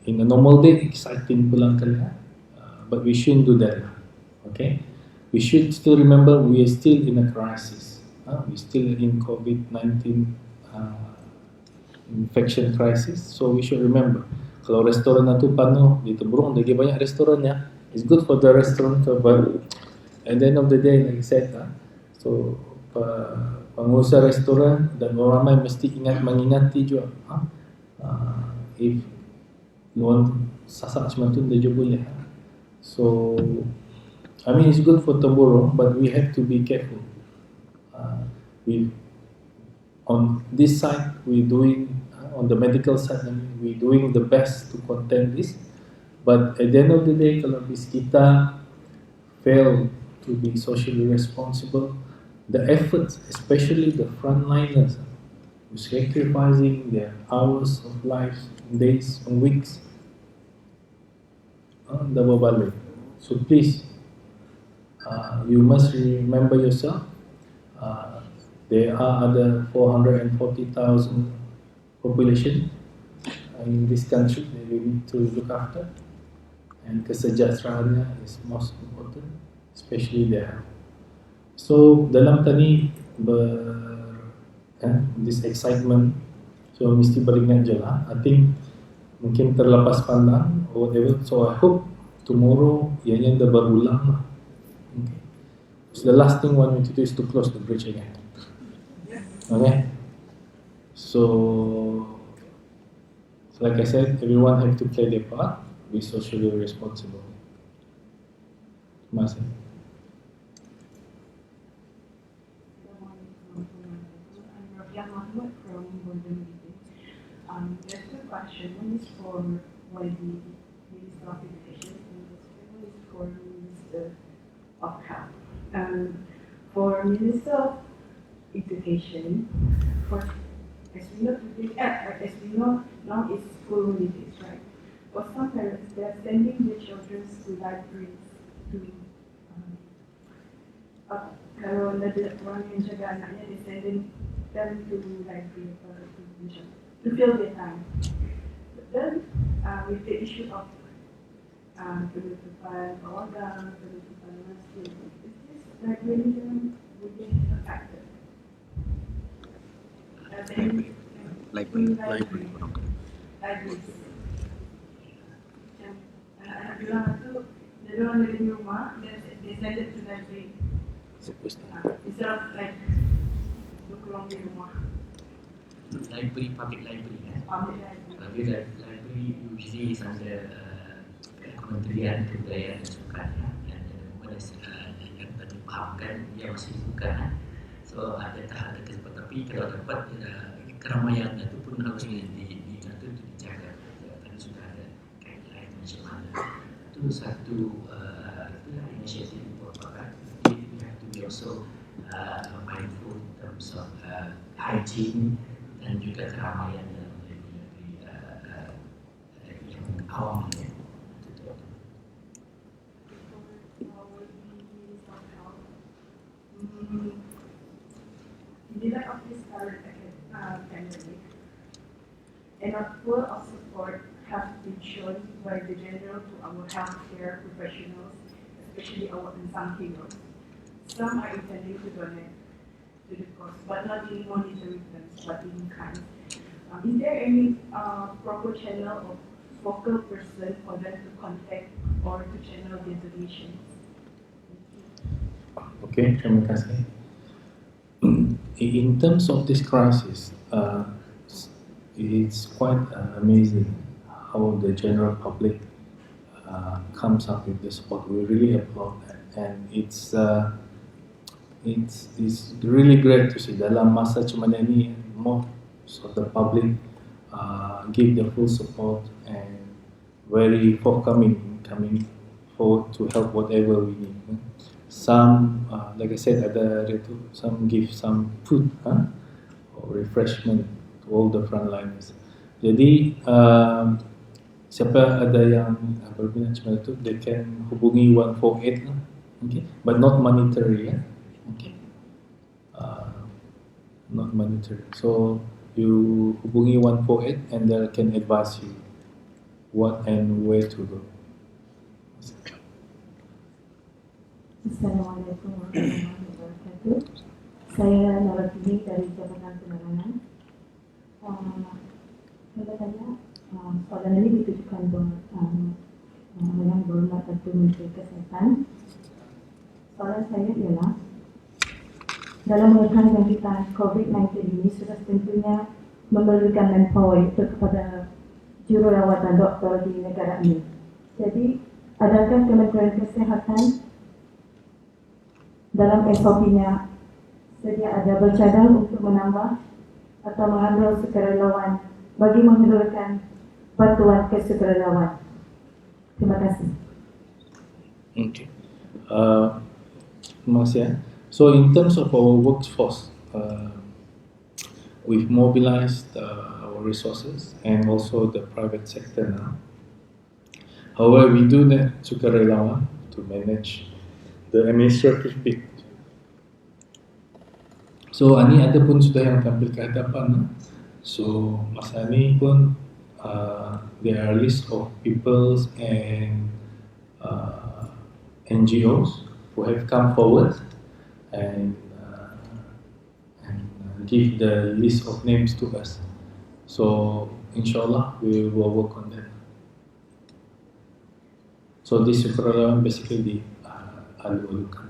In a normal day, exciting pulang kalian. But we shouldn't do that. Okay? We should still remember we are still in a crisis. We're still in COVID-19 infection crisis. So we should remember, kalau restoran itu penuh, di Temburong lagi banyak restorannya. It's good for the restaurant, but at the end of the day, like I said, so pengusaha restoran dan orang ramai mesti mengingati juga. If luan sasak macam tu, dia juga boleh. So, I mean, it's good for Temburong, but we have to be careful. On this side, we're doing, on the medical side, we're doing the best to contain this. But at the end of the day, kalau kita fail to be socially responsible, the efforts, especially the frontliners, who sacrificing their hours of life, days and weeks, dah berbalik. So please, you must remember yourself. There are other 440,000 population in this country that we need to look after, and kesejahteraannya is most important, especially there. So dalam tadi this excitement, so mesti beringat je lah. I think mungkin terlepas pandang or whatever. So I hope tomorrow yang dah berulang lah. Okay. So the last thing one we need to do is to close the bridge again. Okay. So like I said, everyone have to play their part, be socially responsible. Terima kasih. There's two questions. One is for YD, Minister of Education, and the second one is for Minister of Health. For Minister of Education, as we know, now it's school holidays, right? For some parents, they are sending their children to libraries to kalau ada orang yang jaga anaknya, they send them to library to fill their time. But then, with the issue of penutupan kawasan, penutupan masjid, is this really going to be affected? Libraries. Anak bilang tu, dia orang dari rumah, they send it to library. Instead of like berkurang di rumah. Library, public library kan? Public library. Public library usually is under Kementerian Kebudayaan dan Sukan dan yang tadi fahamkan dia masih dibuka kan? So ada tahap tersebut, tapi kalau dapat keramaian itu pun harus dijaga. Tadi sudah ada guideline macam mana. Itu satu inisiatif merupakan we have to be also mindful in terms of hygiene dan juga keramaian dalam yang awam ini. In the light of this current pandemic, and a full of support has been shown by the general to our healthcare professionals, especially our unsung heroes. Some are intending to donate to the cause, but not in monetary terms, but in kind. Is there any proper channel or focal person for them to contact or to channel their donations? Okay, terima kasih. in terms of this crisis, it's quite amazing how the general public comes up with the support. We really applaud that, and it's really great to see dalam masa macam mana ni, most of the public give their full support and very forthcoming, coming forward to help whatever we need. Some, like I said, some give some food or refreshment to all the frontliners. Jadi siapa ada yang berminat macam itu, they can hubungi 148 lah, okay, but not monetary, ya, okay, not monetary. So you hubungi 148 and they can advise you what and where to go. Assalamualaikum warahmatullahi wabarakatuh. Saya Naratini dari Jabatan Penerangan. Saya tanya, soalan ini ditujukan buat yang berhormat Datuk Menteri Kesihatan. Soalan saya ialah, dalam menekan jangkitan COVID-19 ini sudah tentunya memerlukan manpower itu kepada jururawatan doktor di negara ini. Jadi, adakah Kementerian Kesihatan dalam SOP-nya sedia ada bercadang untuk menambah atau mengambil sukarelawan bagi menyalurkan bantuan kesukarelawan? Terima kasih. Okay. Terima kasih. So in terms of our workforce, we've mobilized our resources and also the private sector now. However, we do need sukarelawan to manage the administrative bit. So ini ada pun sudah yang tampil ke hadapan. So masa ni pun there are list of peoples and NGOs who have come forward and give the list of names to us. So inshallah we will work on that. So this sukarelawan basically dialu-alukan.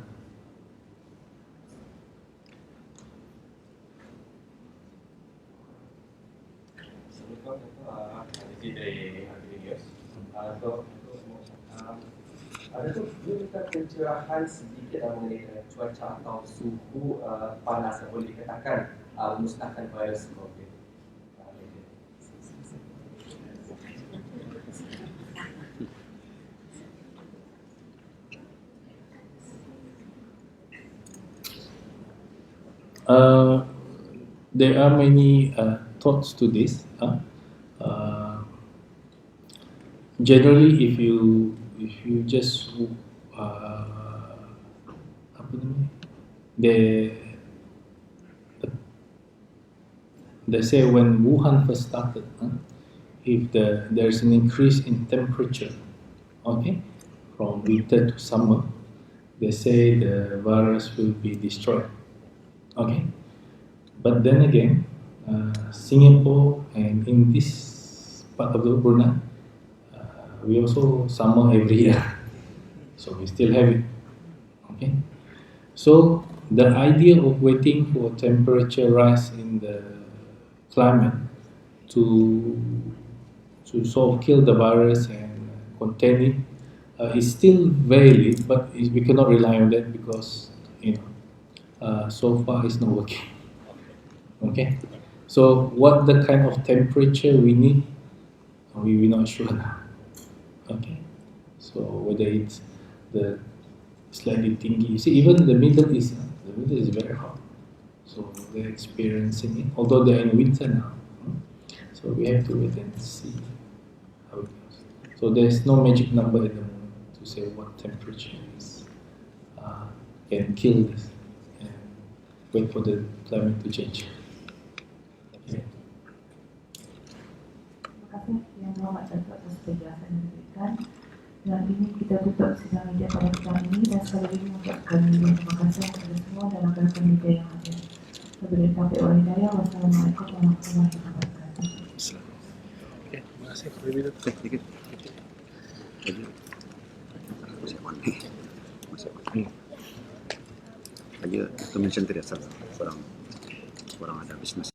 Ada tu kita pencerahan sedikit mengenai cuaca atau suhu panas yang boleh dikatakan memusnahkan virus COVID. There are many thoughts to this. Generally, if you just they say when Wuhan first started, if there's an increase in temperature, okay, from winter to summer, they say the virus will be destroyed. Okay, but then again, Singapore and in this part of the Brunei, we also summer every year, so we still have it. Okay, so the idea of waiting for temperature rise in the climate to sort of kill the virus and contain it is still valid, but we cannot rely on that because so far it's not working. Okay, so what the kind of temperature we need, we're not sure now. Okay, so whether it's the slightly tinggi, you see, even the Middle East is very hot, so they're experiencing it, although they're in winter now. So we have to wait and see how it goes. So there's no magic number at the moment to say what temperature is can kill this, and wait for the climate to change. Okay. Terima kasih yang Muhammad Datuk atas penjelasan yang diberikan. Dan ini kita tutup sidang media pada petang ini, dan sekali lagi mengucapkan terima kasih kepada semua dan rakan-rakan media yang hadir. Wabillahi taufiq wal hidayah. Wassalamualaikum warahmatullahi wabarakatuh. Okay, terima kasih. Sedikit. Aja itu mention tidak salah seorang. korang ada bisnes.